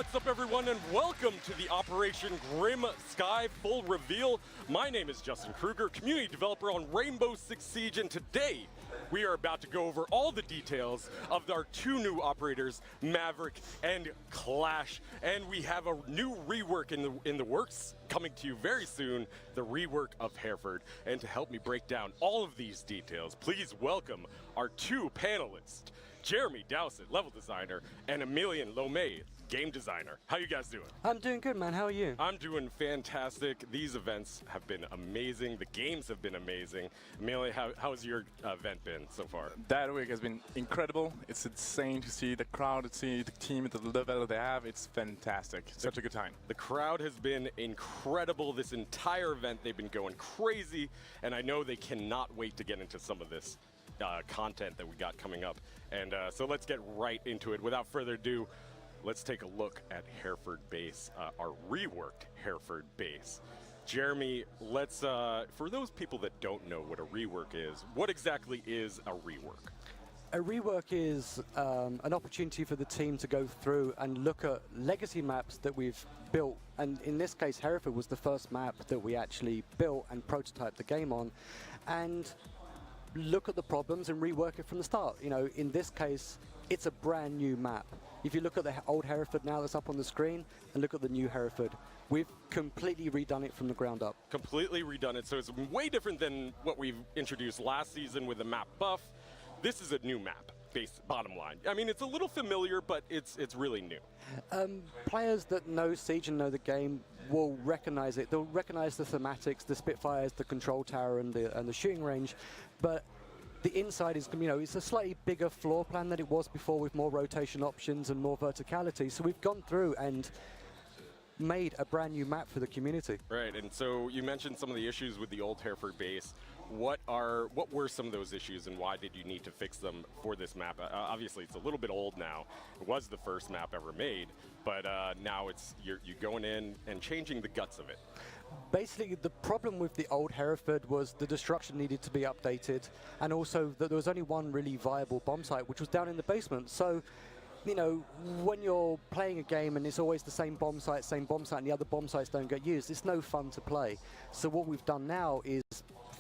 What's up, everyone, and welcome to the Operation Grim Sky full reveal. My name is Justin Kruger, community developer on Rainbow Six Siege, and today we are about to go over all the details of our two new operators, Maverick and Clash. And we have a new rework in the works coming to you very soon, the rework of Hereford. And to help me break down all of these details, please welcome our two panelists, Jeremy Dowsett, level designer, and Emilian Lomé, game designer. How you guys doing? I'm doing good, man. How are you? I'm doing fantastic. These events have been amazing. The games have been amazing. Emilian, how's your event been so far? That week has been incredible. It's insane to see the crowd, to see the team at the level they have. It's fantastic. Such a good time. The crowd has been incredible this entire event. They've been going crazy, and I know they cannot wait to get into some of this content that we got coming up. And so let's get right into it. Without further ado, let's take a look at Hereford base, our reworked Hereford base. Jeremy, let's, for those people that don't know what a rework is, what exactly is a rework? A rework is an opportunity for the team to go through and look at legacy maps that we've built. And in this case, Hereford was the first map that we actually built and prototyped the game on. And look at the problems and rework it from the start. You know, in this case, it's a brand new map. If you look at the old Hereford now that's up on the screen and look at the new Hereford, we've completely redone it from the ground up. Completely redone it, so it's way different than what we've introduced last season with the map buff. This is a new map, bottom line. I mean, it's a little familiar, but it's really new. Players that know Siege and know the game will recognize it. They'll recognize the thematics, the Spitfires, the control tower, and the shooting range, but the inside is, you know, it's a slightly bigger floor plan than it was before, with more rotation options and more verticality. So we've gone through and made a brand new map for the community. Right, and so you mentioned some of the issues with the old Hereford base. What were some of those issues, and why did you need to fix them for this map? Obviously, it's a little bit old now. It was the first map ever made, but now you're going in and changing the guts of it. Basically, the problem with the old Hereford was the destruction needed to be updated, and also that there was only one really viable bomb site, which was down in the basement. So, you know, when you're playing a game and it's always the same bomb site, and the other bomb sites don't get used, it's no fun to play. So what we've done now is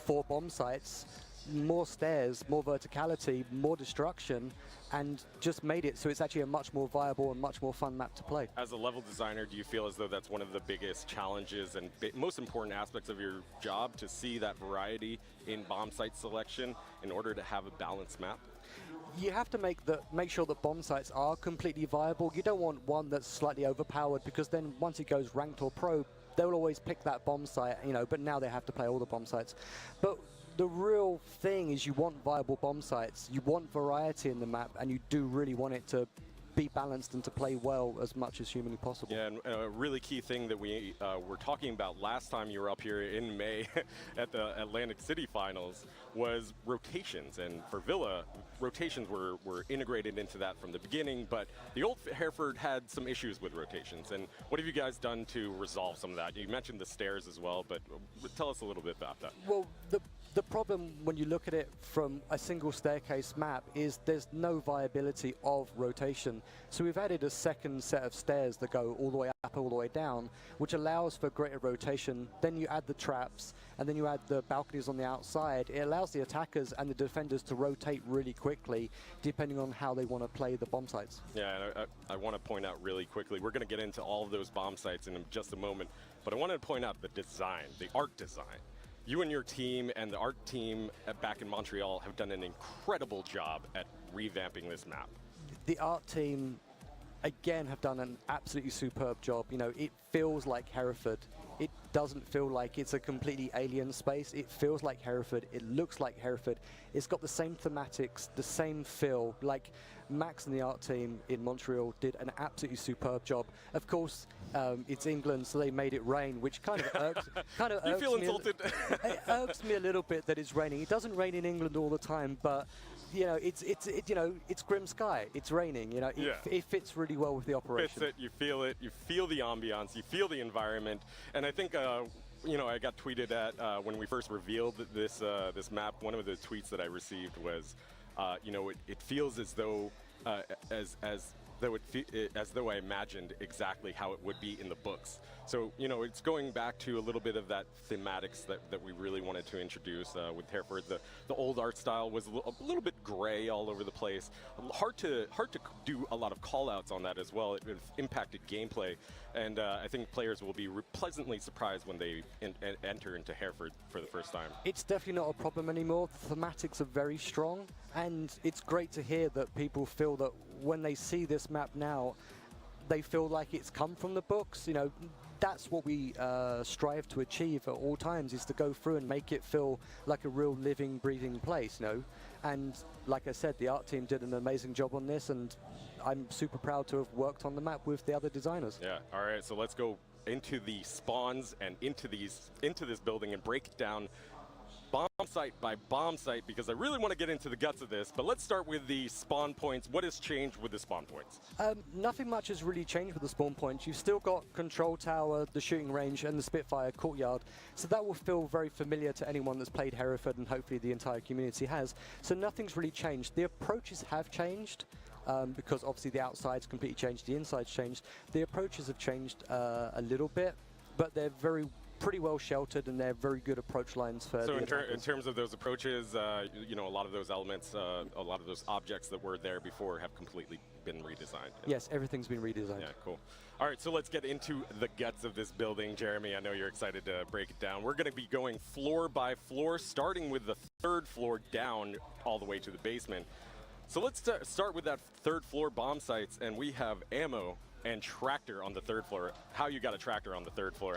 4 bomb sites, more stairs, more verticality, more destruction, and just made it so it's actually a much more viable and much more fun map to play. As a level designer, do you feel as though that's one of the biggest challenges and most important aspects of your job, to see that variety in bomb site selection in order to have a balanced map? You have to make sure that bomb sites are completely viable. You don't want one that's slightly overpowered, because then once it goes ranked or pro, they'll always pick that bomb site, you know, but now they have to play all the bomb sites. But the real thing is, you want viable bomb sites, you want variety in the map, and you do really want it to be balanced and to play well as much as humanly possible. Yeah, and a really key thing that we were talking about last time you were up here in May at the Atlantic City Finals was rotations. And for Villa, rotations were integrated into that from the beginning, but the old Hereford had some issues with rotations. And what have you guys done to resolve some of that? You mentioned the stairs as well, but tell us a little bit about that. Well, the problem when you look at it from a single staircase map is there's no viability of rotation. So we've added a second set of stairs that go all the way up, all the way down, which allows for greater rotation. Then you add the traps, and then you add the balconies on the outside. It allows the attackers and the defenders to rotate really quickly, depending on how they want to play the bomb sites. Yeah, and I want to point out really quickly, we're going to get into all of those bomb sites in just a moment, but I wanted to point out the design, the art design. You and your team and the art team back in Montreal have done an incredible job at revamping this map. The art team, again, have done an absolutely superb job. You know, it feels like Hereford. It doesn't feel like it's a completely alien space. It feels like Hereford. It looks like Hereford. It's got the same thematics, the same feel. Like, Max and the art team in Montreal did an absolutely superb job. Of course, it's England, so they made it rain, which kind of irks, you feel insulted. It irks me a little bit that it's raining. It doesn't rain in England all the time, but you know, it's grim sky. It's raining. You know, it fits really well with the operation. Fits it. You feel it. You feel the ambiance. You feel the environment. And I think, you know, I got tweeted at when we first revealed this this map. One of the tweets that I received was, you know, it feels as though as as though I imagined exactly how it would be in the books. So, you know, it's going back to a little bit of that thematics that we really wanted to introduce with Hereford. The old art style was a little bit gray all over the place. Hard to do a lot of call-outs on that as well. It impacted gameplay, and I think players will be pleasantly surprised when they enter into Hereford for the first time. It's definitely not a problem anymore. The thematics are very strong, and it's great to hear that people feel that when they see this map now, they feel like it's come from the books. You know, that's what we strive to achieve at all times, is to go through and make it feel like a real living, breathing place, you know. And like I said, the art team did an amazing job on this, and I'm super proud to have worked on the map with the other designers. Yeah, all right, so let's go into the spawns and into this building and break it down bomb site by bomb site, because I really want to get into the guts of this. But let's start with the spawn points. What has changed with the spawn points? Nothing much has really changed with the spawn points. You've still got control tower, the shooting range, and the Spitfire courtyard. So that will feel very familiar to anyone that's played Hereford, and hopefully the entire community has. So nothing's really changed. The approaches have changed. Because obviously the outside's completely changed, the inside's changed. The approaches have changed a little bit, but they're pretty well sheltered, and they're very good approach lines for. So in terms of those approaches, you know, a lot of those elements, a lot of those objects that were there before have completely been redesigned. Yes, everything's been redesigned. Yeah, cool. All right, so let's get into the guts of this building. Jeremy, I know you're excited to break it down. We're going to be going floor by floor, starting with the third floor down all the way to the basement. So let's start with that third floor bomb sites, and we have ammo and tractor on the third floor. How you got a tractor on the third floor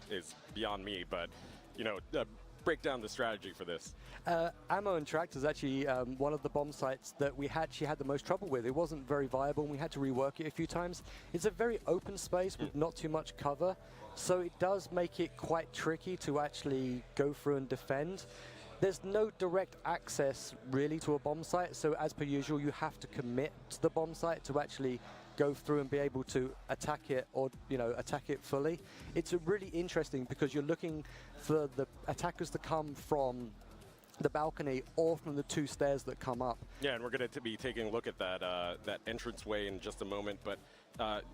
is beyond me, but you know, break down the strategy for this. Ammo and tractor is actually one of the bomb sites that we actually had the most trouble with. It wasn't very viable, and we had to rework it a few times. It's a very open space with not too much cover, so it does make it quite tricky to actually go through and defend. There's no direct access really to a bomb site, so as per usual, you have to commit to the bomb site to actually go through and be able to attack it, or attack it fully. It's really interesting because you're looking for the attackers to come from the balcony or from the two stairs that come up. Yeah, and we're going to be taking a look at that entranceway in just a moment, but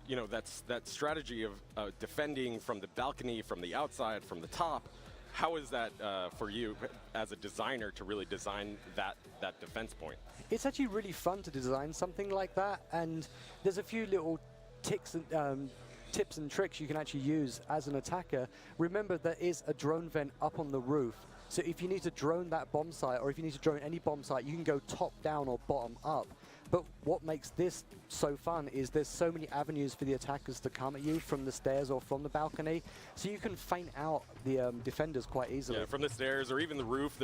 you know, that strategy of defending from the balcony, from the outside, from the top. How is that for you as a designer to really design that defense point? It's actually really fun to design something like that, and there's a few little tips and tricks you can actually use as an attacker. Remember, there is a drone vent up on the roof, so if you need to drone that bomb site, or if you need to drone any bomb site, you can go top down or bottom up. But what makes this so fun is there's so many avenues for the attackers to come at you from the stairs or from the balcony, so you can feint out the defenders quite easily. Yeah, from the stairs or even the roof.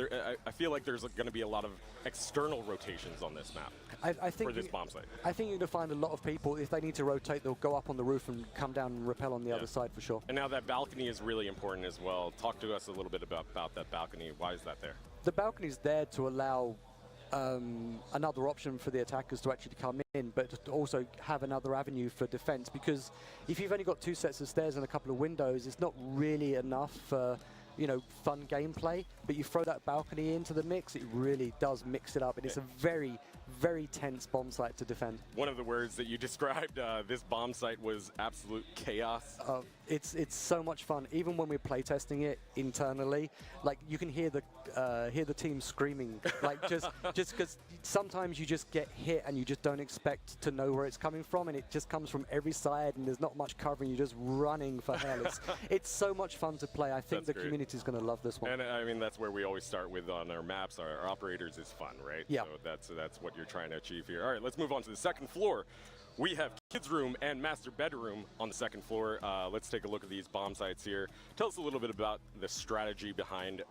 I feel like there's going to be a lot of external rotations on this map I think for this bomb site. I think you're going to find a lot of people, if they need to rotate, they'll go up on the roof and come down and rappel on the other side for sure. And now that balcony is really important as well. Talk to us a little bit about that balcony. Why is that there? The balcony's there to allow another option for the attackers to actually come in, but to also have another avenue for defense, because if you've only got two sets of stairs and a couple of windows, it's not really enough for fun gameplay. But you throw that balcony into the mix, it really does mix it up, and it's a very, very tense bomb site to defend. One of the words that you described this bomb site was absolute chaos. It's so much fun. Even when we're playtesting it internally, like you can hear the team screaming, like just because sometimes you just get hit and you just don't expect to know where it's coming from, and it just comes from every side, and there's not much covering. You're just running for hell. It's so much fun to play. I think the community is going to love this one. And I mean, that's where we always start with on our maps. Our operators is fun, right? Yeah. So that's what you're trying to achieve here. All right, let's move on to the second floor. We have kids' room and master bedroom on the second floor. Let's take a look at these bomb sites here. Tell us a little bit about the strategy behind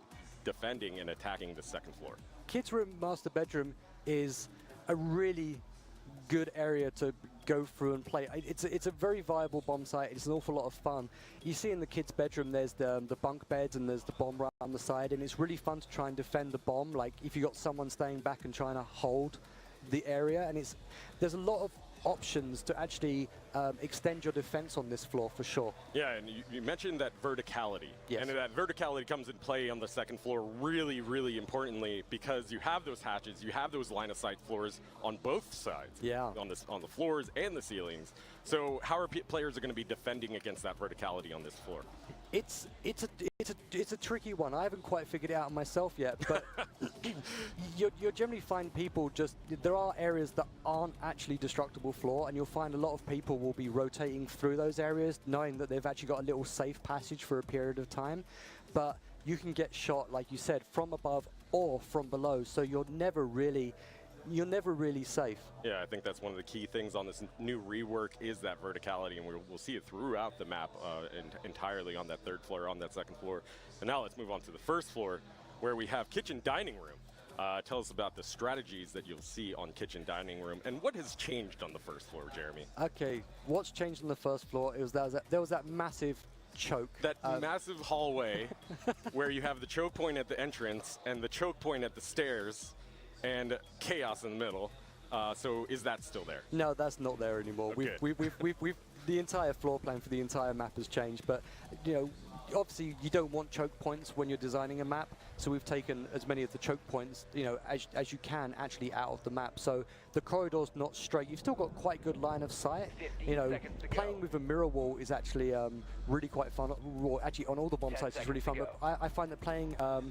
defending and attacking the second floor. Kids' room, master bedroom is a really good area to go through and play. It's a very viable bomb site. It's an awful lot of fun. You see in the kids' bedroom, there's the bunk beds and there's the bomb right on the side, and it's really fun to try and defend the bomb. Like if you got someone staying back and trying to hold the area, and there's a lot of options to actually extend your defense on this floor for sure. Yeah, and you mentioned that verticality. Yes. And that verticality comes in play on the second floor really, really importantly because you have those hatches, you have those line of sight floors on both sides. Yeah. On the floors and the ceilings. So how are players going to be defending against that verticality on this floor? It's a tricky one. I haven't quite figured it out myself yet, but you'll generally find people there are areas that aren't actually destructible floor, and you'll find a lot of people will be rotating through those areas, knowing that they've actually got a little safe passage for a period of time. But you can get shot, like you said, from above or from below, so you're never really safe. Yeah, I think that's one of the key things on this new rework is that verticality, and we'll see it throughout the map entirely on that third floor, on that second floor. And now let's move on to the first floor, where we have kitchen dining room. Tell us about the strategies that you'll see on kitchen dining room, and what has changed on the first floor, Jeremy? Okay, what's changed on the first floor is there was that massive choke. That massive hallway where you have the choke point at the entrance and the choke point at the stairs, and chaos in the middle. So is that still there? No, that's not there anymore. Okay. We've the entire floor plan for the entire map has changed, but obviously you don't want choke points when you're designing a map, so we've taken as many of the choke points as you can actually out of the map. So the corridor's not straight. You've still got quite good line of sight. Playing with a mirror wall is actually really quite fun. Well, actually on all the bomb sites is really fun, but I find that playing a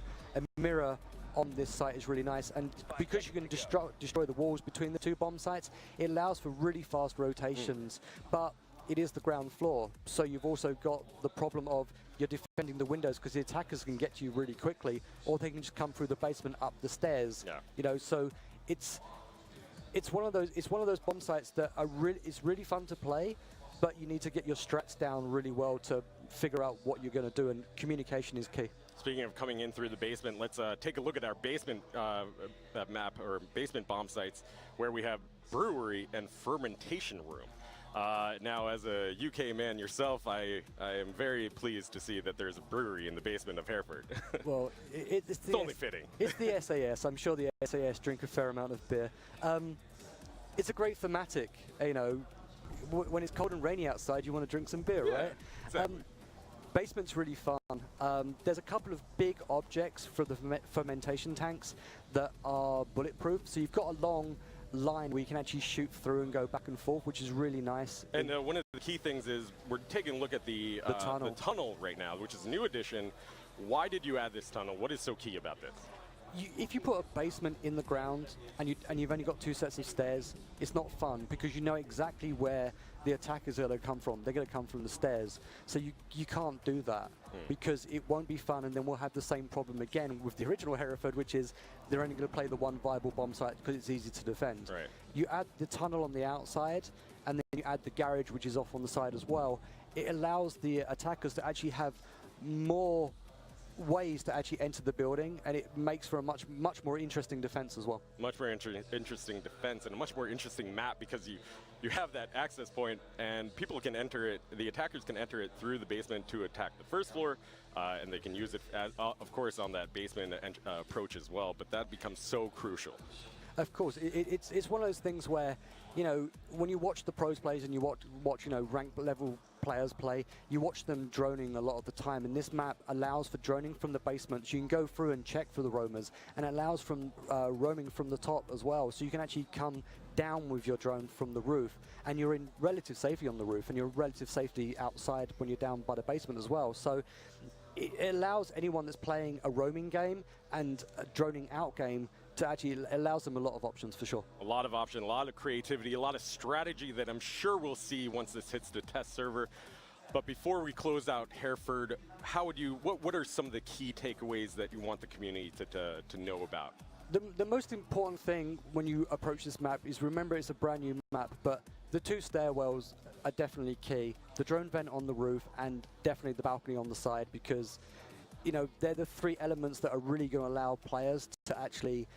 mirror on this site is really nice, and because you can destroy the walls between the two bomb sites, it allows for really fast rotations. But it is the ground floor, so you've also got the problem of you're defending the windows because the attackers can get to you really quickly, or they can just come through the basement up the stairs. Yeah. So it's one of those bomb sites that it's really fun to play, but you need to get your strats down really well to figure out what you're going to do, and communication is key. Speaking of coming in through the basement, let's take a look at our basement map, or basement bomb sites, where we have brewery and fermentation room. Now, as a UK man yourself, I am very pleased to see that there's a brewery in the basement of Hereford. Well, it's only fitting. It's the SAS. I'm sure the SAS drink a fair amount of beer. It's a great thematic. When it's cold and rainy outside, you want to drink some beer, right? Exactly. Basement's really fun. There's a couple of big objects for the fermentation tanks that are bulletproof. So you've got a long line where you can actually shoot through and go back and forth, which is really nice. And one of the key things is we're taking a look at the tunnel right now, which is a new addition. Why did you add this tunnel? What is so key about this? If you put a basement in the ground and you've only got two sets of stairs, it's not fun because you know exactly where the attackers are going to come from. They're going to come from the stairs. So you can't do that because it won't be fun, and then we'll have the same problem again with the original Hereford, which is they're only going to play the one viable bomb site because it's easy to defend. Right. You add the tunnel on the outside, and then you add the garage, which is off on the side as well. It allows the attackers to actually have more ways to actually enter the building, and it makes for a much more interesting defense as well. Much more interesting defense, and a much more interesting map because you have that access point, and people can enter it, the attackers can enter it through the basement to attack the first floor, and they can use it as, of course, on that basement approach as well, but that becomes so crucial. Of course, it's one of those things where, when you watch the pros plays and you watch ranked level players play, you watch them droning a lot of the time, and this map allows for droning from the basement. So you can go through and check for the roamers, and it allows from roaming from the top as well. So you can actually come down with your drone from the roof, and you're in relative safety on the roof, and you're in relative safety outside when you're down by the basement as well. So it allows anyone that's playing a roaming game and a droning out game to actually allows them a lot of options for sure. A lot of options, a lot of creativity, a lot of strategy that I'm sure we'll see once this hits the test server. But before we close out Hereford, what are some of the key takeaways that you want the community to know about? The most important thing when you approach this map is remember it's a brand new map, but the two stairwells are definitely key. The drone vent on the roof and definitely the balcony on the side, because they're the three elements that are really going to allow players to actually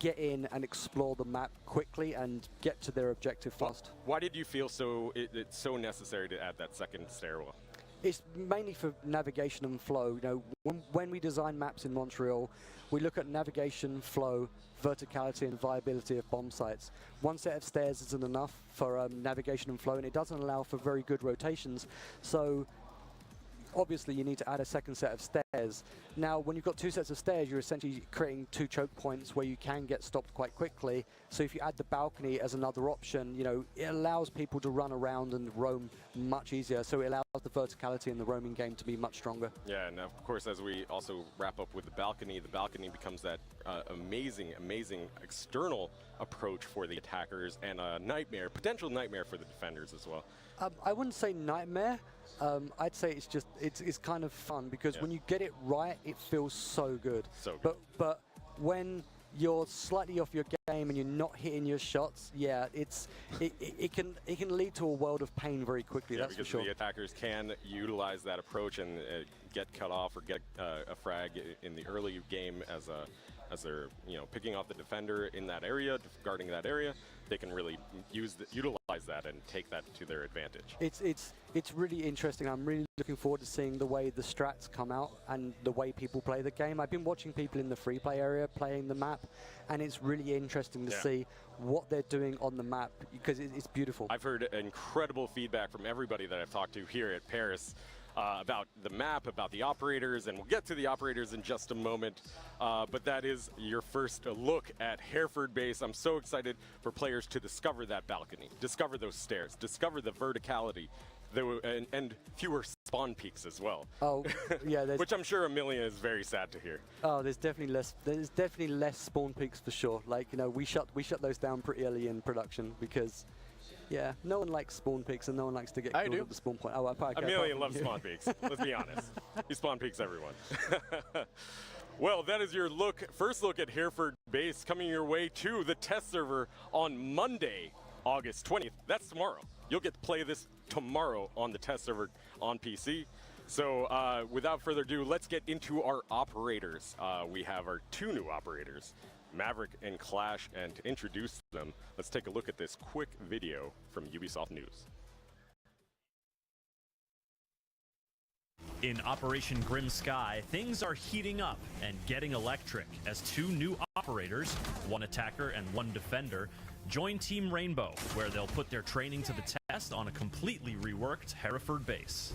get in and explore the map quickly and get to their objective fast. Why did you feel it's so necessary to add that second stairwell? It's mainly for navigation and flow. You know, when we design maps in Montreal, we look at navigation, flow, verticality, and viability of bomb sites. One set of stairs isn't enough for navigation and flow, and it doesn't allow for very good rotations. So obviously you need to add a second set of stairs. Now, when you've got two sets of stairs, you're essentially creating two choke points where you can get stopped quite quickly. So if you add the balcony as another option, you know, it allows people to run around and roam much easier. So it allows the verticality in the roaming game to be much stronger. Yeah, and of course, as we also wrap up with the balcony becomes that amazing external approach for the attackers and a nightmare, potential nightmare for the defenders as well. I wouldn't say nightmare. I'd say it's just it's kind of fun because when you get it right, it feels so good. So good. But when you're slightly off your game and you're not hitting your shots, yeah, it can lead to a world of pain very quickly. Yeah, that's for because sure. the attackers can utilize that approach and get cut off or get a frag in the early game as they're picking off the defender in that area, guarding that area. They can really utilize that and take that to their advantage. It's really interesting. I'm really looking forward to seeing the way the strats come out and the way people play the game. I've been watching people in the free play area playing the map, and it's really interesting to see what they're doing on the map because it's beautiful. I've heard incredible feedback from everybody that I've talked to here at Paris about the map, about the operators, and we'll get to the operators in just a moment. But that is your first look at Hereford base. I'm so excited for players to discover that balcony, discover those stairs, discover the verticality, and fewer spawn peaks as well. Oh, yeah. Which I'm sure Amelia is very sad to hear. Oh, there's definitely less spawn peaks for sure. Like, you know, we shut those down pretty early in production because yeah, no one likes spawn peaks and no one likes to get killed at the spawn point. Oh, Amelia loves spawn peaks. Let's be honest. He spawn peaks everyone. Well, that is your first look at Hereford base coming your way to the test server on Monday, August 20th. That's tomorrow. You'll get to play this tomorrow on the test server on PC. So without further ado, let's get into our operators. We have our two new operators, Maverick and Clash, and to introduce them, let's take a look at this quick video from Ubisoft News. In Operation Grim Sky, things are heating up and getting electric as two new operators, one attacker and one defender, join Team Rainbow, where they'll put their training to the test on a completely reworked Hereford base.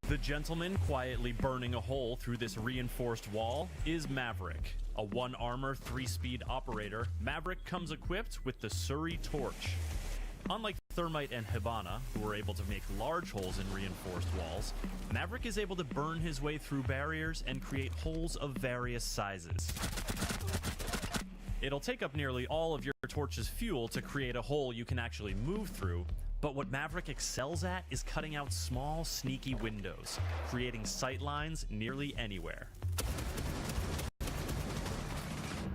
The gentleman quietly burning a hole through this reinforced wall is Maverick. A 1-armor, 3-speed operator, Maverick comes equipped with the Surrey Torch. Unlike Thermite and Hibana, who were able to make large holes in reinforced walls, Maverick is able to burn his way through barriers and create holes of various sizes. It'll take up nearly all of your torch's fuel to create a hole you can actually move through, but what Maverick excels at is cutting out small, sneaky windows, creating sight lines nearly anywhere.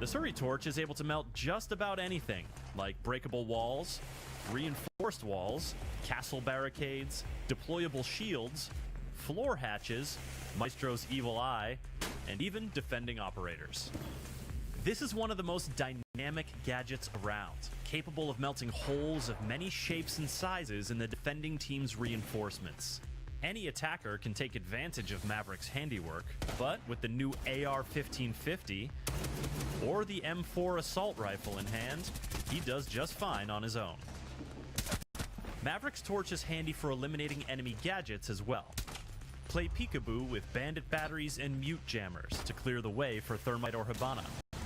The Surrey Torch is able to melt just about anything, like breakable walls, reinforced walls, castle barricades, deployable shields, floor hatches, Maestro's evil eye, and even defending operators. This is one of the most dynamic gadgets around, capable of melting holes of many shapes and sizes in the defending team's reinforcements. Any attacker can take advantage of Maverick's handiwork, but with the new AR-1550 or the M4 assault rifle in hand, he does just fine on his own. Maverick's torch is handy for eliminating enemy gadgets as well. Play peekaboo with bandit batteries and mute jammers to clear the way for Thermite or Hibana,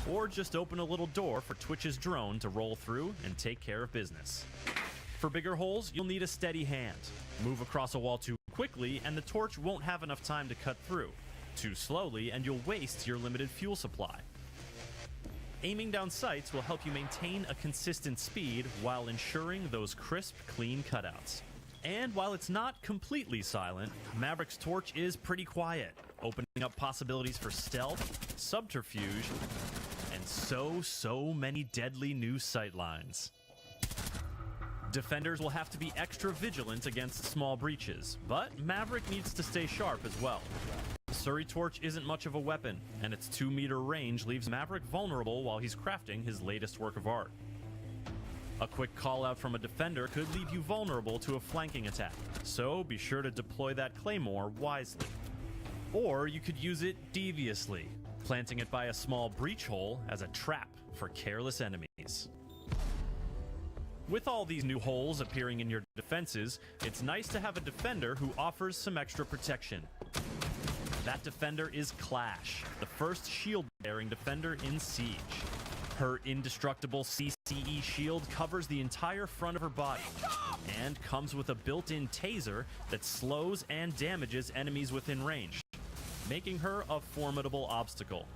or just open a little door for Twitch's drone to roll through and take care of business. For bigger holes, you'll need a steady hand. Move across a wall too quickly and the torch won't have enough time to cut through. Too slowly and you'll waste your limited fuel supply. Aiming down sights will help you maintain a consistent speed while ensuring those crisp, clean cutouts. And while it's not completely silent, Maverick's torch is pretty quiet, opening up possibilities for stealth, subterfuge, and so many deadly new sightlines. Defenders will have to be extra vigilant against small breaches, but Maverick needs to stay sharp as well. The Surrey Torch isn't much of a weapon, and its 2-meter range leaves Maverick vulnerable while he's crafting his latest work of art. A quick call out from a defender could leave you vulnerable to a flanking attack, so be sure to deploy that claymore wisely. Or you could use it deviously, planting it by a small breach hole as a trap for careless enemies. With all these new holes appearing in your defenses, it's nice to have a defender who offers some extra protection. That defender is Clash, the first shield-bearing defender in Siege. Her indestructible CCE shield covers the entire front of her body and comes with a built-in taser that slows and damages enemies within range, making her a formidable obstacle.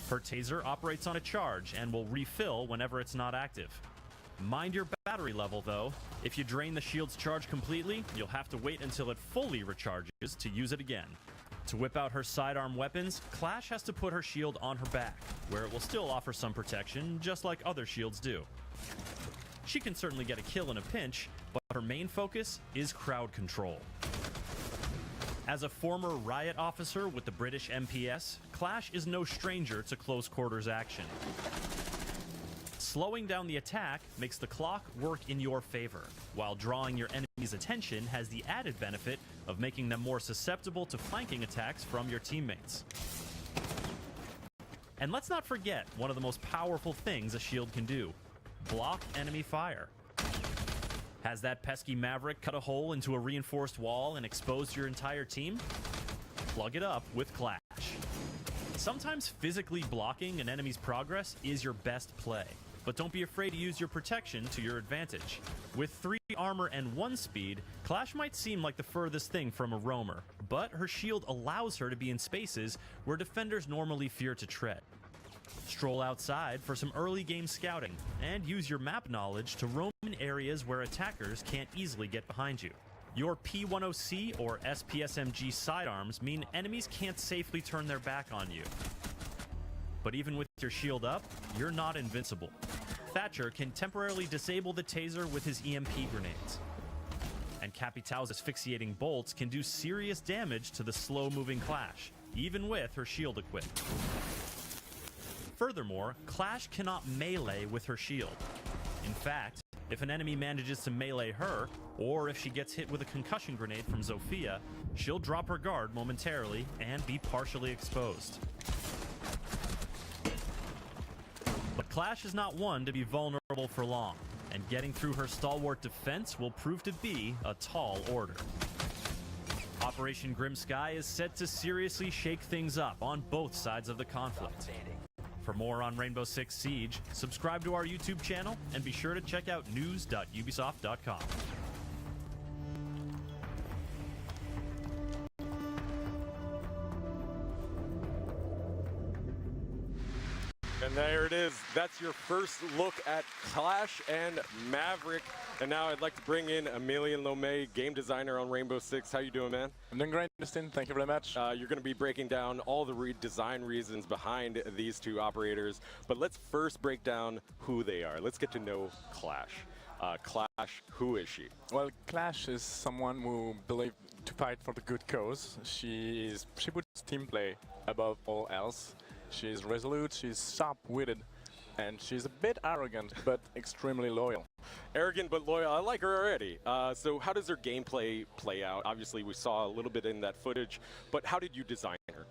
Her taser operates on a charge and will refill whenever it's not active. Mind your battery level though. If you drain the shield's charge completely, you'll have to wait until it fully recharges to use it again. To whip out her sidearm weapons, Clash has to put her shield on her back, where it will still offer some protection, just like other shields do. She can certainly get a kill in a pinch, but her main focus is crowd control. As a former riot officer with the British MPS, Clash is no stranger to close quarters action. Slowing down the attack makes the clock work in your favor, while drawing your enemy's attention has the added benefit of making them more susceptible to flanking attacks from your teammates. And let's not forget one of the most powerful things a shield can do: block enemy fire. Has that pesky Maverick cut a hole into a reinforced wall and exposed your entire team? Plug it up with Clash. Sometimes physically blocking an enemy's progress is your best play, but don't be afraid to use your protection to your advantage. With 3 armor and 1 speed, Clash might seem like the furthest thing from a roamer, but her shield allows her to be in spaces where defenders normally fear to tread. Stroll outside for some early game scouting, and use your map knowledge to roam in areas where attackers can't easily get behind you. Your P10C or SPSMG sidearms mean enemies can't safely turn their back on you. But even with your shield up, you're not invincible. Thatcher can temporarily disable the taser with his EMP grenades. And Capitão's asphyxiating bolts can do serious damage to the slow-moving Clash, even with her shield equipped. Furthermore, Clash cannot melee with her shield. In fact, if an enemy manages to melee her, or if she gets hit with a concussion grenade from Zofia, she'll drop her guard momentarily and be partially exposed. But Clash is not one to be vulnerable for long, and getting through her stalwart defense will prove to be a tall order. Operation Grim Sky is set to seriously shake things up on both sides of the conflict. For more on Rainbow Six Siege, subscribe to our YouTube channel and be sure to check out news.ubisoft.com. And there it is. That's your first look at Clash and Maverick. And now I'd like to bring in Emilien Lomé, game designer on Rainbow Six. How you doing, man? I'm doing great, Justin. Thank you very much. You're going to be breaking down all the design reasons behind these 2 operators. But let's first break down who they are. Let's get to know Clash. Clash, who is she? Well, Clash is someone who believes to fight for the good cause. She puts team play above all else. She's resolute, she's sharp-witted, and she's a bit arrogant, but extremely loyal. Arrogant but loyal. I like her already. So how does her gameplay play out? Obviously, we saw a little bit in that footage, but how did you design her?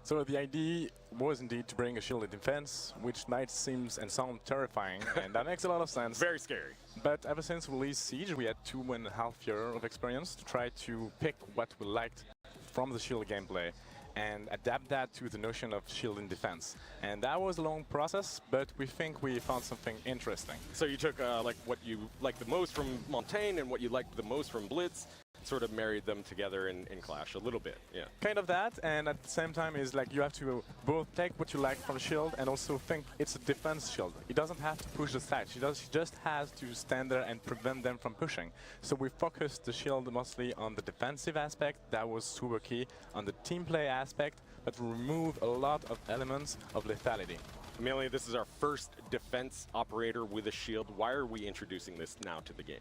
So the idea was indeed to bring a shielded defense, which might seem and sound terrifying, and that makes a lot of sense. Very scary. But ever since we released Siege, we had 2.5 years of experience to try to pick what we liked from the shield gameplay and adapt that to the notion of shield in defense. And that was a long process, but we think we found something interesting. So you took like what you liked the most from Montaigne and what you liked the most from Blitz, sort of married them together in Clash a little bit, yeah. Kind of that, and at the same time is like you have to both take what you like from the shield and also think it's a defense shield. It doesn't have to push the side, she just has to stand there and prevent them from pushing. So we focused the shield mostly on the defensive aspect, that was super key, on the team play aspect, but remove a lot of elements of lethality. Emilien, this is our first defense operator with a shield. Why are we introducing this now to the game?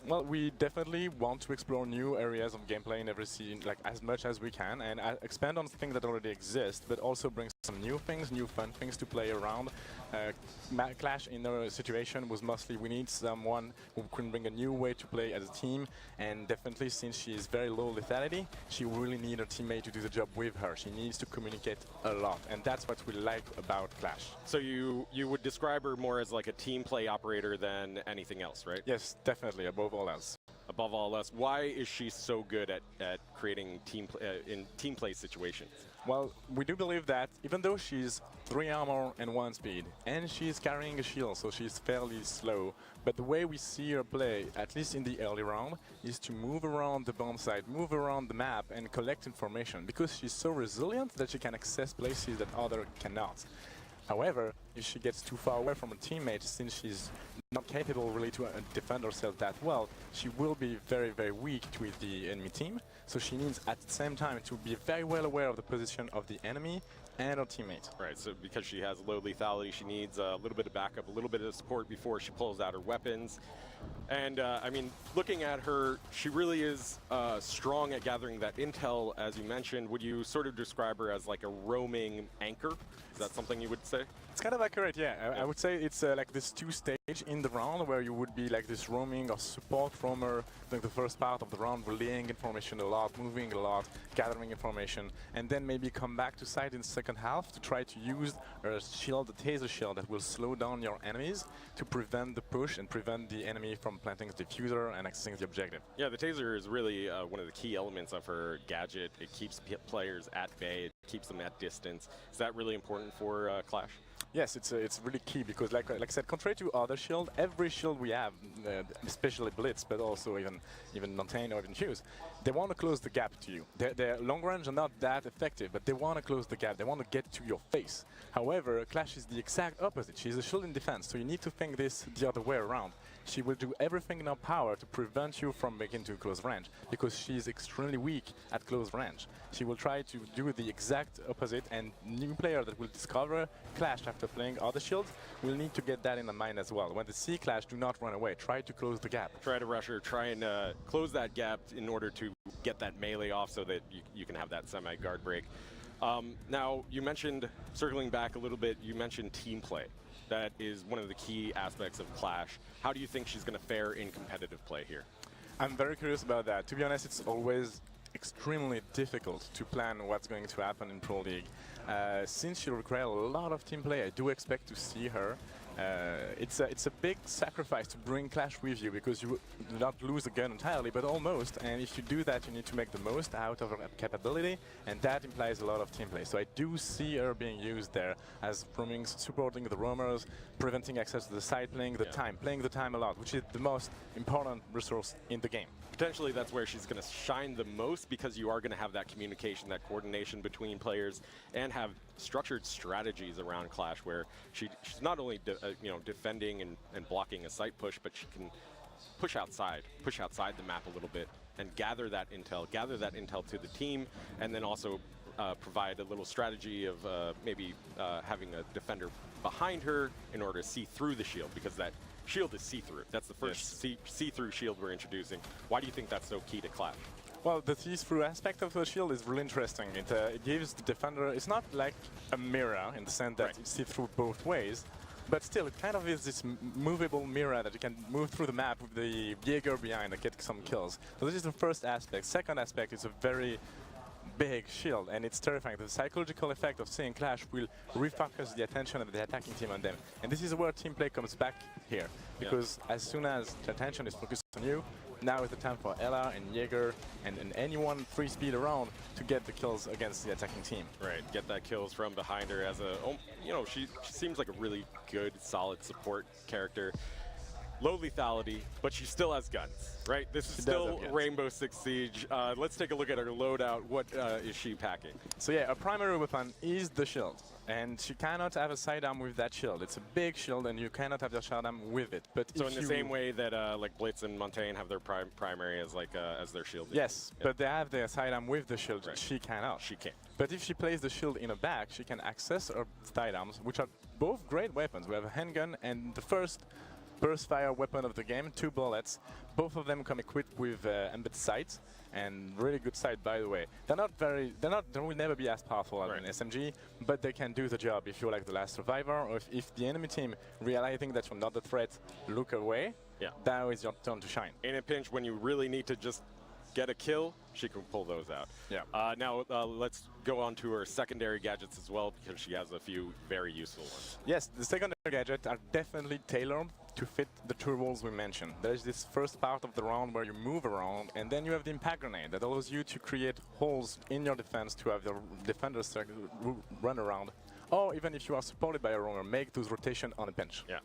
Well, we definitely want to explore new areas of gameplay in every scene, like as much as we can, and expand on things that already exist, but also bring some new things, new fun things to play around. Clash in our situation was mostly we need someone who can bring a new way to play as a team, and definitely since she is very low lethality, she really needs her teammate to do the job with her. She needs to communicate a lot, and that's what we like about Clash. So you would describe her more as like a team play operator than anything else, right? Yes, definitely, above all else. Above all else, why is she so good at creating in team play situations? Well, we do believe that even though she's 3 armor and 1 speed, and she's carrying a shield, so she's fairly slow, but the way we see her play, at least in the early round, is to move around the bomb site, move around the map, and collect information, because she's so resilient that she can access places that others cannot. However, if she gets too far away from her teammate, since she's not capable really to defend herself that well, she will be very, very weak with the enemy team. So she needs at the same time to be very well aware of the position of the enemy and her teammate. Right, so because she has low lethality, she needs a little bit of backup, a little bit of support before she pulls out her weapons. And I mean, looking at her, she really is strong at gathering that intel, as you mentioned. Would you sort of describe her as like a roaming anchor? Is that something you would say? It's kind of accurate, yeah. I would say it's like this 2-stage in the round where you would be like this roaming or support from her, like the first part of the round, relaying information a lot, moving a lot, gathering information, and then maybe come back to site in the second half to try to use her shield, the taser shield, that will slow down your enemies to prevent the push and prevent the enemy from planting the diffuser and accessing the objective. Yeah, the taser is really one of the key elements of her gadget. It keeps players at bay, it keeps them at distance. Is that really important for Clash? Yes, it's really key because, like I said, contrary to other shield, every shield we have, especially Blitz, but also even Montaigne or even Hughes, they want to close the gap to you. Their long range are not that effective, but they want to close the gap. They want to get to your face. However, Clash is the exact opposite. She's a shield in defense, so you need to think this the other way around. She will do everything in her power to prevent you from making to close range, because she's extremely weak at close range. She will try to do the exact opposite, and new players that will discover Clash after playing other shields will need to get that in mind as well. When they see Clash, do not run away. Try to close the gap. Try to rush her, try and close that gap in order to get that melee off so that you can have that semi-guard break. Now, you mentioned, circling back a little bit, you mentioned team play. That is one of the key aspects of Clash. How do you think she's going to fare in competitive play here? I'm very curious about that. To be honest, it's always extremely difficult to plan what's going to happen in Pro League. Since she requires a lot of team play, I do expect to see her. It's a big sacrifice to bring Clash with you, because you do not lose the gun entirely, but almost. And if you do that, you need to make the most out of her capability, and that implies a lot of team play. So I do see her being used there as roaming, supporting the roamers, preventing access to the site, playing the time a lot, which is the most important resource in the game. Potentially that's where she's going to shine the most, because you are going to have that communication, that coordination between players, and have structured strategies around Clash where she's not only defending and blocking a site push, but she can push outside the map a little bit and gather that intel to the team, and then also provide a little strategy of maybe having a defender behind her in order to see through the shield, because that shield is see-through. That's the first see-through shield we're introducing. Why do you think that's so key to Clash? Well, the see-through aspect of the shield is really interesting. It gives the defender, it's not like a mirror in the sense that it sees through both ways, but still it kind of is this movable mirror that you can move through the map with the Jaeger behind and get some kills. So this is the first aspect. Second aspect is a very big shield, and it's terrifying. The psychological effect of seeing Clash will refocus the attention of the attacking team on them. And this is where team play comes back here, because as soon as the attention is focused on you, now is the time for Ella and Jaeger and anyone free speed around to get the kills against the attacking team. Right, get that kills from behind her as a, she seems like a really good, solid support character. Low lethality, but she still has guns, right? This is still Rainbow Six Siege. Let's take a look at her loadout. What is she packing? So yeah, her primary weapon is the shield, and she cannot have a sidearm with that shield. It's a big shield, and you cannot have your sidearm with it. But so in the same way that like Blitz and Montaigne have their primary as like as their shield. Yes, but they have their sidearm with the shield. Right. She cannot. She can't. But if she plays the shield in her back, she can access her sidearms, which are both great weapons. We have a handgun, and the first burst fire weapon of the game, 2 bullets. Both of them come equipped with embedded sights, and really good sight, by the way. They will never be as powerful as an SMG, but they can do the job if you're like the last survivor, or if the enemy team realizing that you're not the threat, look away. Yeah. Now is your turn to shine. In a pinch, when you really need to just get a kill, she can pull those out. Yeah. Now let's go on to her secondary gadgets as well, because she has a few very useful ones. Yes, the secondary gadgets are definitely tailored to fit the 2 roles we mentioned. There's this first part of the round where you move around, and then you have the impact grenade that allows you to create holes in your defense to have your defenders run around, or even if you are supported by a roamer, make those rotation on a pinch. Yeah.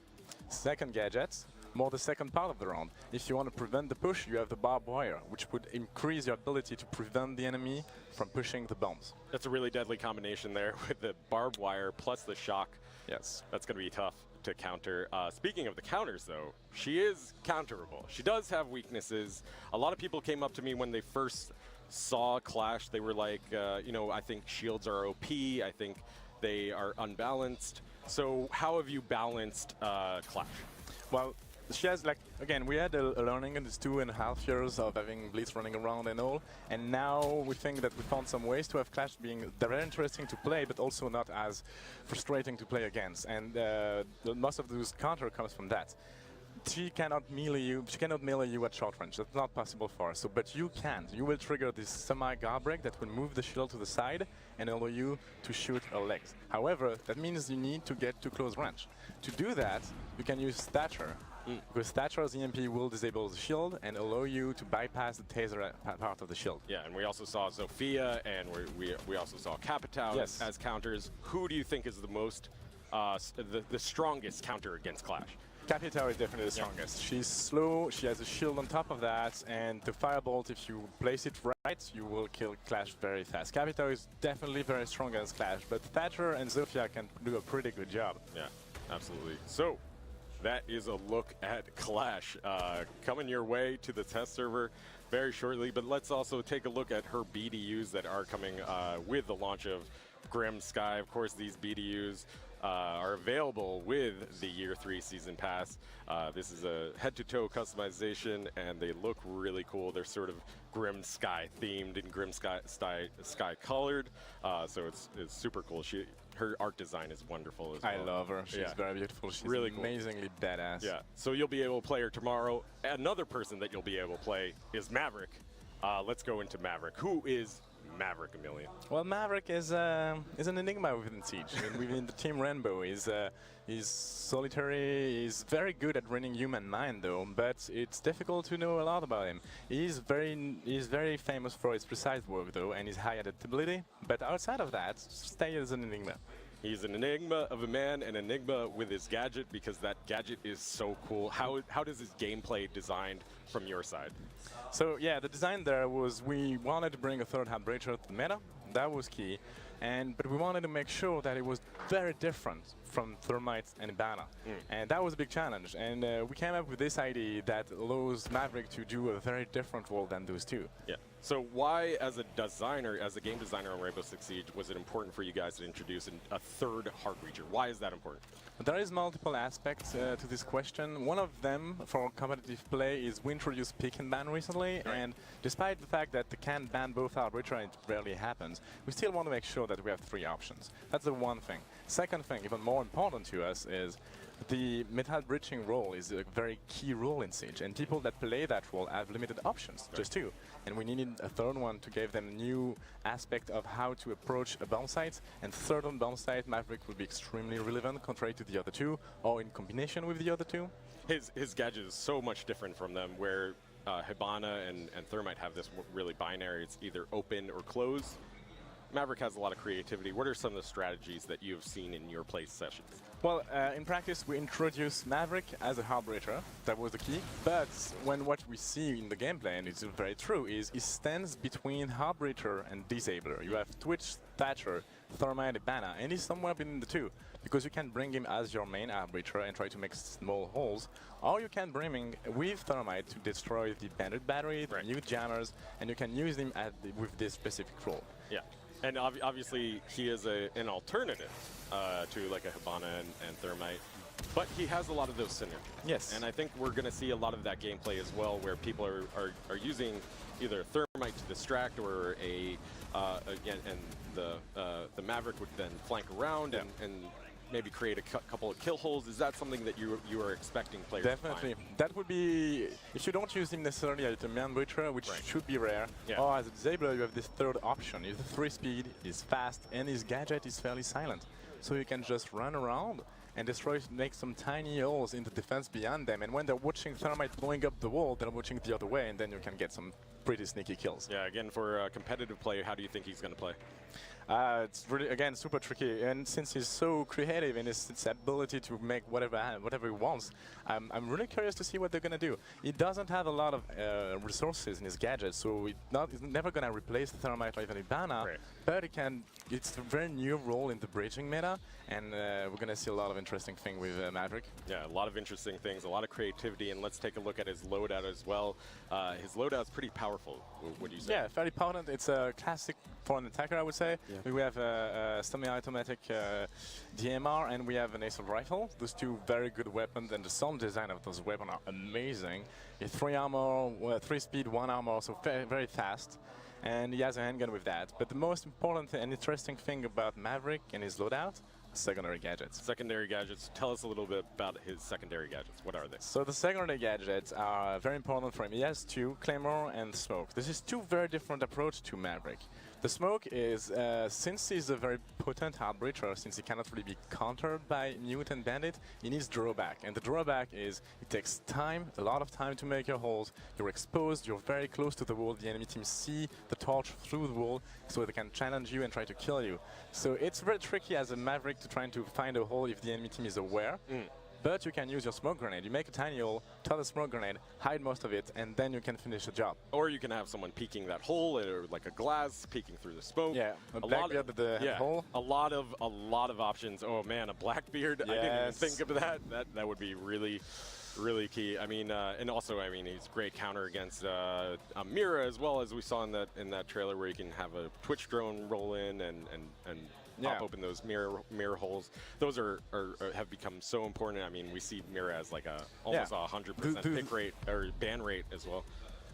Second gadgets, more the second part of the round. If you want to prevent the push, you have the barbed wire, which would increase your ability to prevent the enemy from pushing the bombs. That's a really deadly combination there with the barbed wire plus the shock. Yes. That's going to be tough to counter. Speaking of the counters, though, she is counterable. She does have weaknesses. A lot of people came up to me when they first saw Clash. They were like, you know, I think shields are OP. I think they are unbalanced. So how have you balanced Clash? Well, she has, like, again, we had a learning in these 2.5 years of having Blitz running around and all, and now we think that we found some ways to have Clash being very interesting to play, but also not as frustrating to play against. And most of those counter comes from that. She cannot melee you at short range. That's not possible for her. So, but you can. You will trigger this semi-guard break that will move the shield to the side and allow you to shoot her legs. However, that means you need to get to close range. To do that, you can use Thatcher. Because Thatcher's EMP will disable the shield and allow you to bypass the taser part of the shield. Yeah, and we also saw Zofia, and we also saw Capitao as counters. Who do you think is the most, the strongest counter against Clash? Capitao is definitely the strongest. She's slow, she has a shield on top of that, and the Firebolt, if you place it right, you will kill Clash very fast. Capitao is definitely very strong against Clash, but Thatcher and Zofia can do a pretty good job. Yeah, absolutely. So, that is a look at Clash coming your way to the test server very shortly, but let's also take a look at her BDUs that are coming with the launch of Grim Sky. Of course, these BDUs are available with the Year 3 Season Pass. This is a head-to-toe customization, and they look really cool. They're sort of Grim Sky themed and Grim Sky colored, so it's super cool. Her art design is wonderful as well. I love her. She's very beautiful. She's really amazingly badass. Yeah, so you'll be able to play her tomorrow. Another person that you'll be able to play is Maverick. Let's go into Maverick. Who is Maverick, Emilian? Well, Maverick is an enigma within Siege. And within the team Rainbow, he's solitary. He's very good at reading human mind, though. But it's difficult to know a lot about him. He's very famous for his precise work, though, and his high adaptability. But outside of that, stay as an enigma. He's an enigma of a man, an enigma with his gadget, because that gadget is so cool. How does his gameplay designed from your side? So yeah, the design there was we wanted to bring a third hand breacher to the meta. That was key. But we wanted to make sure that it was very different from Thermite and Ibana. And that was a big challenge. And we came up with this idea that allows Maverick to do a very different role than those two. Yeah. So why, as a designer, as a game designer on Rainbow Six Siege, was it important for you guys to introduce a third hard breacher? Why is that important? There is multiple aspects to this question. One of them, for competitive play, is we introduced pick and ban recently, and despite the fact that they can ban both hard breacher, and it rarely happens, we still want to make sure that we have 3 options. That's the one thing. Second thing, even more important to us, is the metal breaching role is a very key role in Siege, and people that play that role have limited options, just 2. And we needed a third one to give them a new aspect of how to approach a bomb site. And third on bomb site, Maverick would be extremely relevant contrary to the other 2, or in combination with the other 2. His gadget is so much different from them, where Hibana and Thermite have this really binary. It's either open or closed. Maverick has a lot of creativity. What are some of the strategies that you've seen in your play sessions? Well, in practice, we introduced Maverick as a hard breacher. That was the key. But what we see in the gameplay, and it's very true, is he stands between hard breacher and disabler. You have Twitch, Thatcher, Thermite, Ibana, and he's somewhere between the 2. Because you can bring him as your main hard breacher and try to make small holes, or you can bring him with Thermite to destroy the bandit battery, the new jammers, and you can use him with this specific role. Yeah. And obviously, he is an alternative to like a Hibana and Thermite. But he has a lot of those synergies. Yes. And I think we're going to see a lot of that gameplay as well, where people are using either thermite to distract or again, and the Maverick would then flank around and maybe create a couple of kill holes. Is that something that you are expecting players Definitely. to find? That would be, if you don't use him necessarily as a man butcher, which should be rare, Yeah. or as a disabler, you have this third option. He's 3 speed, he's fast, and his gadget is fairly silent. So you can just run around and destroy, make some tiny holes in the defense beyond them. And when they're watching thermite blowing up the wall, they're watching the other way, and then you can get some pretty sneaky kills. Yeah, again, for a competitive player, how do you think he's going to play? It's really, again, super tricky, and since he's so creative in his ability to make whatever he wants, I'm really curious to see what they're gonna do. He doesn't have a lot of resources in his gadgets, so he's never gonna replace the Thermite or even Ibana, but he can. It's a very new role in the bridging meta, and we're gonna see a lot of interesting things with Maverick. Yeah, a lot of interesting things, a lot of creativity, and let's take a look at his loadout as well. His loadout's pretty powerful, would you say? Yeah, fairly potent. It's a classic for an attacker, I would say. Yeah. We have a semi-automatic DMR, and we have an assault rifle. Those two very good weapons, and the sound design of those weapons are amazing. It's 3 armor, 3 speed, 1 armor, so very fast. And he has a handgun with that. But the most important and interesting thing about Maverick and his loadout, secondary gadgets. Secondary gadgets. Tell us a little bit about his secondary gadgets. What are they? So the secondary gadgets are very important for him. He has 2, Claymore and Smoke. This is 2 very different approaches to Maverick. The Smoke is, since he's a very potent hard breacher, since he cannot really be countered by Mute and Bandit, he needs drawback. And the drawback is it takes time, a lot of time to make your holes. You're exposed, you're very close to the wall. The enemy team see the torch through the wall, so they can challenge you and try to kill you. So it's very tricky as a Maverick to trying to find a hole if the enemy team is aware. But you can use your smoke grenade. You make a tiny hole, toss a smoke grenade, hide most of it, and then you can finish the job. Or you can have someone peeking that hole, or like a glass peeking through the smoke. Yeah, a Blackbeard at the hole. A lot of options. Oh man, a Blackbeard. Yes. I didn't even think of that. That would be really key. I mean, and also, I mean, he's a great counter against Mira as well, as we saw in that trailer, where you can have a Twitch drone roll in and pop open those mirror holes. Those have become so important. I mean, we see Mira as like almost 100% pick rate or ban rate as well.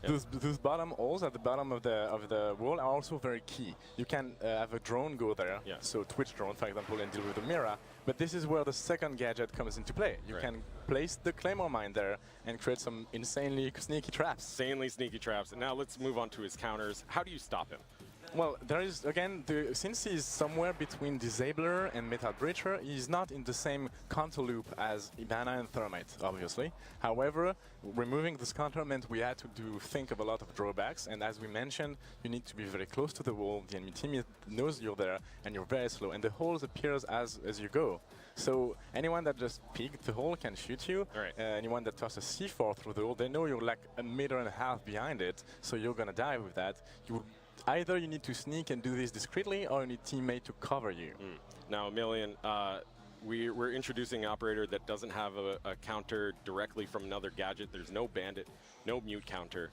Yeah. Those bottom holes at the bottom of the wall are also very key. You can have a drone go there, so Twitch drone, for example, and deal with the Mira. But this is where the second gadget comes into play. You can place the Claymore mine there and create some insanely sneaky traps. Insanely sneaky traps. And now let's move on to his counters. How do you stop him? Well, there is, again, since he's somewhere between Disabler and Metal Breacher, he's not in the same counter loop as Ibana and Thermite, obviously. However, removing this counter meant we had to think of a lot of drawbacks, and as we mentioned, you need to be very close to the wall, the enemy team knows you're there, and you're very slow, and the holes appears as you go. So anyone that just peeked the hole can shoot you. Anyone that tosses a C4 through the hole, they know you're like 1.5 meters behind it, so you're gonna die with that. Either you need to sneak and do this discreetly, or you need teammate to cover you. Now, Emilian, we're introducing an operator that doesn't have a counter directly from another gadget. There's no bandit, no mute counter.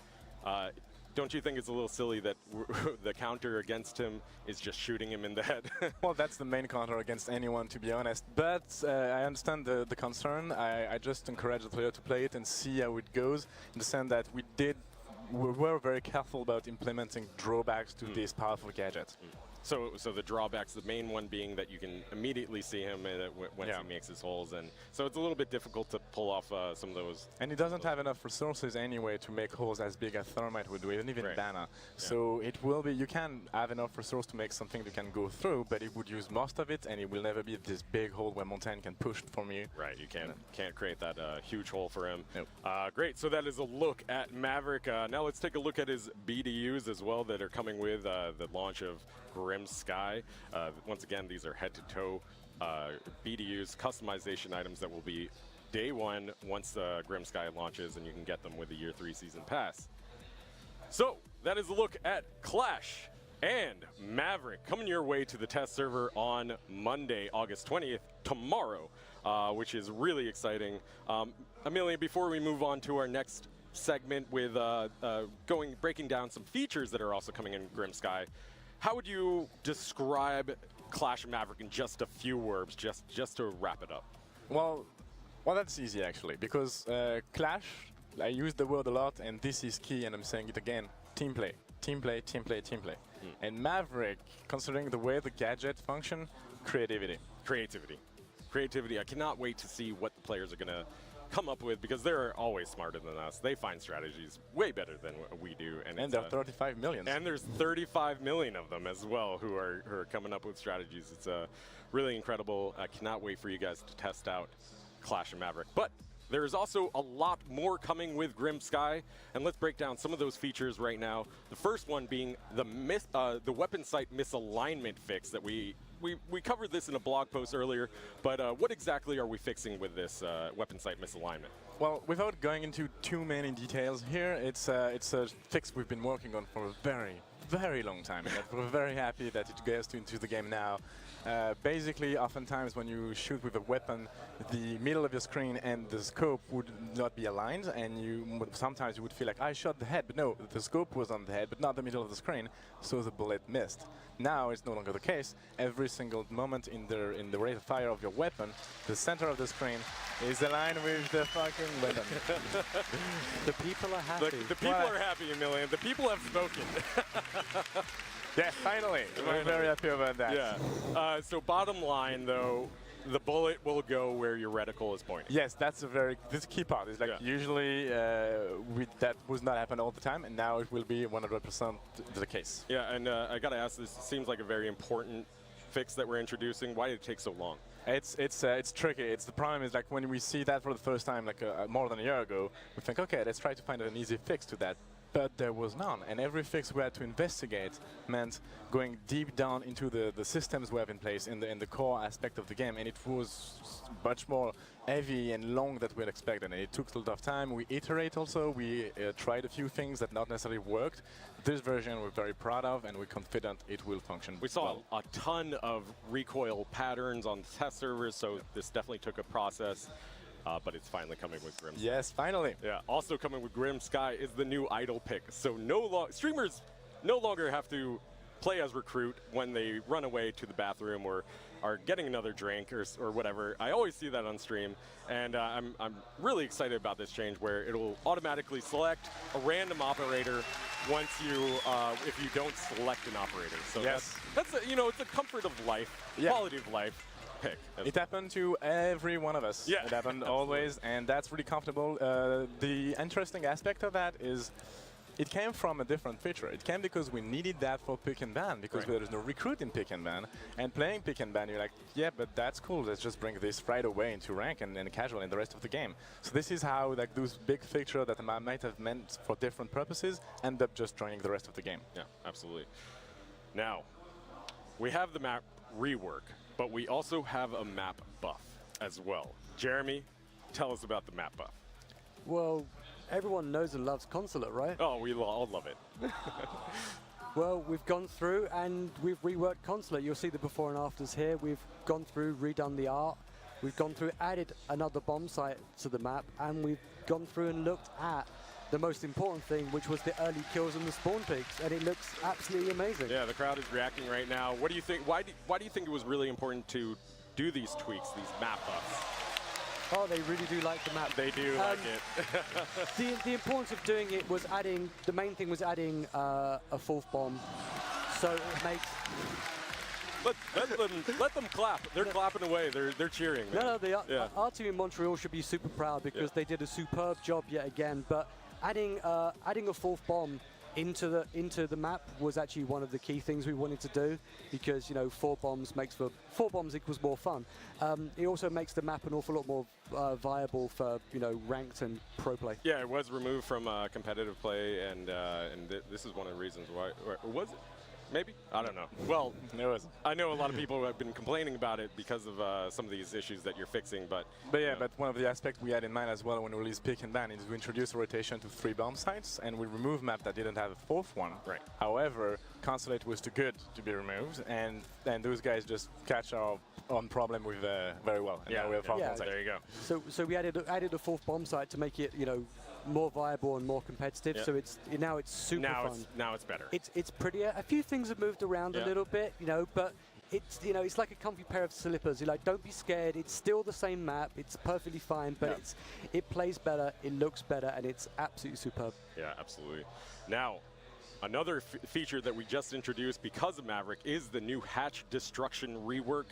Don't you think it's a little silly that the counter against him is just shooting him in the head? Well, that's the main counter against anyone, to be honest. But I understand the concern. I just encourage the player to play it and see how it goes, in the sense that we were very careful about implementing drawbacks to this powerful gadget. So the drawbacks, the main one being that you can immediately see him once he makes his holes, and so it's a little bit difficult to pull off some of those. And he doesn't have enough resources anyway to make holes as big as Thermite would do, even Banner. So it will be, you can have enough resource to make something that can go through, but it would use most of it, and it will never be this big hole where Montaigne can push from you. Right, you can't create that huge hole for him. Nope. Great, so that is a look at Maverick. Now let's take a look at his BDUs as well that are coming with the launch of Grim Sky. Once again, these are head-to-toe BDUs, customization items that will be day one once Grim Sky launches, and you can get them with the Year 3 Season Pass. So, that is a look at Clash and Maverick coming your way to the test server on Monday, August 20th, tomorrow, which is really exciting. Amelia, before we move on to our next segment with breaking down some features that are also coming in Grim Sky, how would you describe Clash of Maverick in just a few words, just to wrap it up? Well, Well, that's easy actually, because Clash, I use the word a lot, and this is key, and I'm saying it again, team play. Team play, team play, team play. And Maverick, considering the way the gadget function, creativity. Creativity. I cannot wait to see what the players are going to come up with, because they're always smarter than us. They find strategies way better than what we do. And there are 35 million. And there's 35 million of them as well who are coming up with strategies. It's really incredible. I cannot wait for you guys to test out Clash and Maverick. But there is also a lot more coming with Grim Sky, and let's break down some of those features right now. The first one being the weapon sight misalignment fix that we covered this in a blog post earlier, but what exactly are we fixing with this weapon sight misalignment? Well, without going into too many details here, it's a fix we've been working on for a very long time, and we're very happy that it goes into the game now. Basically, oftentimes when you shoot with a weapon, the middle of your screen and the scope would not be aligned, and sometimes you would feel like, I shot the head, but no, the scope was on the head, but not the middle of the screen, so the bullet missed. Now it's no longer the case. Every single moment in the rate of fire of your weapon, the center of the screen is aligned with the fucking weapon. The people are happy. The people are happy, Emilian. The people have spoken. Yeah, finally. We're very happy about that. Yeah. So bottom line, though, the bullet will go where your reticle is pointing. Yes, that's this key part. It's like usually that would not happen all the time, and now it will be 100% the case. Yeah, and I got to ask, this seems like a very important fix that we're introducing. Why did it take so long? It's tricky. The problem is, like, when we see that for the first time, like more than a year ago, we think, okay, let's try to find an easy fix to that. But there was none, and every fix we had to investigate meant going deep down into the systems we have in place in the core aspect of the game, and it was much more heavy and long than we had expected, and it took a lot of time. We iterate also. We tried a few things that not necessarily worked. This version we're very proud of, and we're confident it will function. We saw a ton of recoil patterns on the test servers, so this definitely took a process. But it's finally coming with Grim Sky. Yes, finally. Yeah, also coming with Grim Sky is the new idle pick. So streamers no longer have to play as recruit when they run away to the bathroom or are getting another drink or whatever. I always see that on stream, and I'm really excited about this change where it'll automatically select a random operator once if you don't select an operator. So yes, that's it's a comfort of life, quality of life. Pick. It happened to every one of us. Yeah. It happened always, and that's really comfortable. The interesting aspect of that is it came from a different feature. It came because we needed that for pick and ban, because there's no recruit in pick and ban. And playing pick and ban, you're like, yeah, but that's cool. Let's just bring this right away into rank and casual in the rest of the game. So this is how, like, those big features that I might have meant for different purposes end up just joining the rest of the game. Yeah, absolutely. Now, we have the map rework, but we also have a map buff as well. Jeremy, tell us about the map buff. Well, everyone knows and loves Consulate, right? Oh, we all love it. Well, we've gone through and we've reworked Consulate. You'll see the before and afters here. We've gone through, redone the art. We've gone through, added another bomb site to the map, and we've gone through and looked at the most important thing, which was the early kills and the spawn peaks, and it looks absolutely amazing. Yeah, the crowd is reacting right now. What do you think? Why do you think it was really important to do these tweaks, these map buffs? Oh, they really do like the map. They do like it. The importance of doing it was the main thing was adding a fourth bomb, so it makes... Let them clap. They're clapping away. They're cheering. Man. No, our team in Montreal should be super proud because they did a superb job yet again. But adding a fourth bomb into the map was actually one of the key things we wanted to do, because 4 bombs equals more fun. It also makes the map an awful lot more viable for ranked and pro play. Yeah, it was removed from competitive play, and this is one of the reasons why. Or was it? Maybe? I don't know. Well, I know a lot of people have been complaining about it because of some of these issues that you're fixing, but yeah, but one of the aspects we had in mind as well when we released pick and ban is we introduced a rotation to 3 bomb sites, and we removed map that didn't have a 4th one. Right. However, Consulate was too good to be removed, and those guys just catch our own problem with very well. And now we have 4 bomb sites. There you go. So we added a 4th bomb site to make it more viable and more competitive. Yeah. So now it's super fun. Now it's better. It's prettier. A few things have moved around a little bit, but it's, you know, it's like a comfy pair of slippers. You're like, don't be scared. It's still the same map. It's perfectly fine, but it plays better, it looks better, and it's absolutely superb. Yeah, absolutely. Now, another feature that we just introduced because of Maverick is the new hatch destruction rework.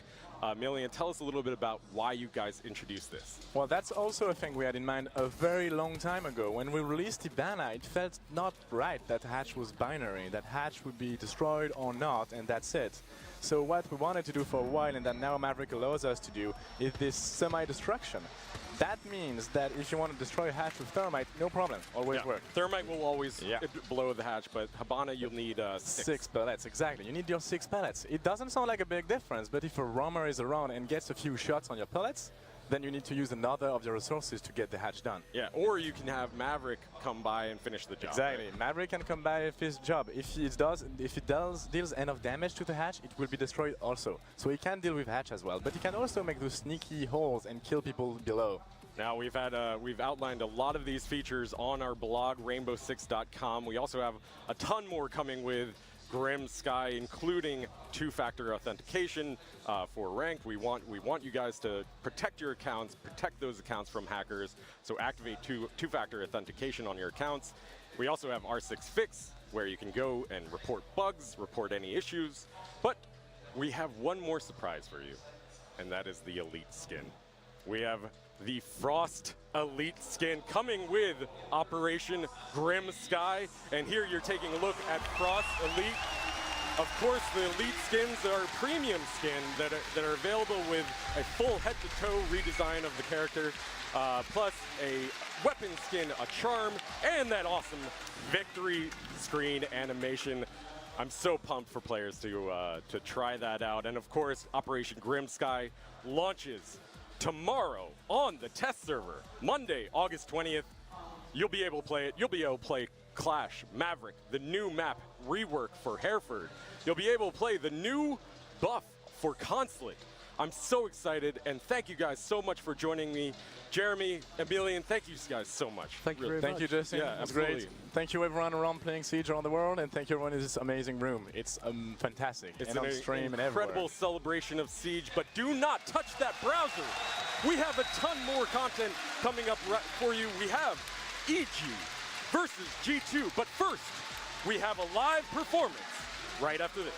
Millian, tell us a little bit about why you guys introduced this. Well, that's also a thing we had in mind a very long time ago. When we released Ibana, it felt not right that hatch was binary, that hatch would be destroyed or not, and that's it. So what we wanted to do for a while, and that now Maverick allows us to do, is this semi-destruction. That means that if you want to destroy a hatch with thermite, no problem, always work. Thermite will always blow the hatch, but Hibana, you'll need 6 pellets, exactly. You need your 6 pellets. It doesn't sound like a big difference, but if a roamer is around and gets a few shots on your pellets, then you need to use another of your resources to get the hatch done. Yeah, or you can have Maverick come by and finish the job. Exactly. Right? Maverick can come by and finish the job. If it deals enough damage to the hatch, it will be destroyed also. So he can deal with hatch as well, but he can also make those sneaky holes and kill people below. Now we've outlined a lot of these features on our blog, rainbow6.com. We also have a ton more coming with Grim Sky, including two-factor authentication for ranked. We want you guys to protect your accounts, protect those accounts from hackers. So activate two-factor authentication on your accounts. We also have R6 Fix, where you can go and report bugs, report any issues. But we have one more surprise for you, and that is the Elite skin. We have the Frost Elite skin coming with Operation Grim Sky. And here you're taking a look at Frost Elite. Of course, the Elite skins are a premium skin that are available with a full head-to-toe redesign of the character, plus a weapon skin, a charm, and that awesome victory screen animation. I'm so pumped for players to try that out. And of course, Operation Grim Sky launches tomorrow on the test server, Monday, August 20th. You'll be able to play it. You'll be able to play Clash, Maverick, the new map rework for Hereford. You'll be able to play the new buff for Consulate. I'm so excited, and thank you guys so much for joining me. Jeremy, Emilian, thank you guys so much. Thank you very much. Thank you, Justin. Yeah, It's absolutely. great. Thank you everyone around playing Siege around the world, and thank you everyone in this amazing room. It's fantastic. It's and on stream and everywhere. incredible celebration of Siege, but do not touch that browser. We have a ton more content coming up for you. We have EG versus G2, but first, we have a live performance right after this.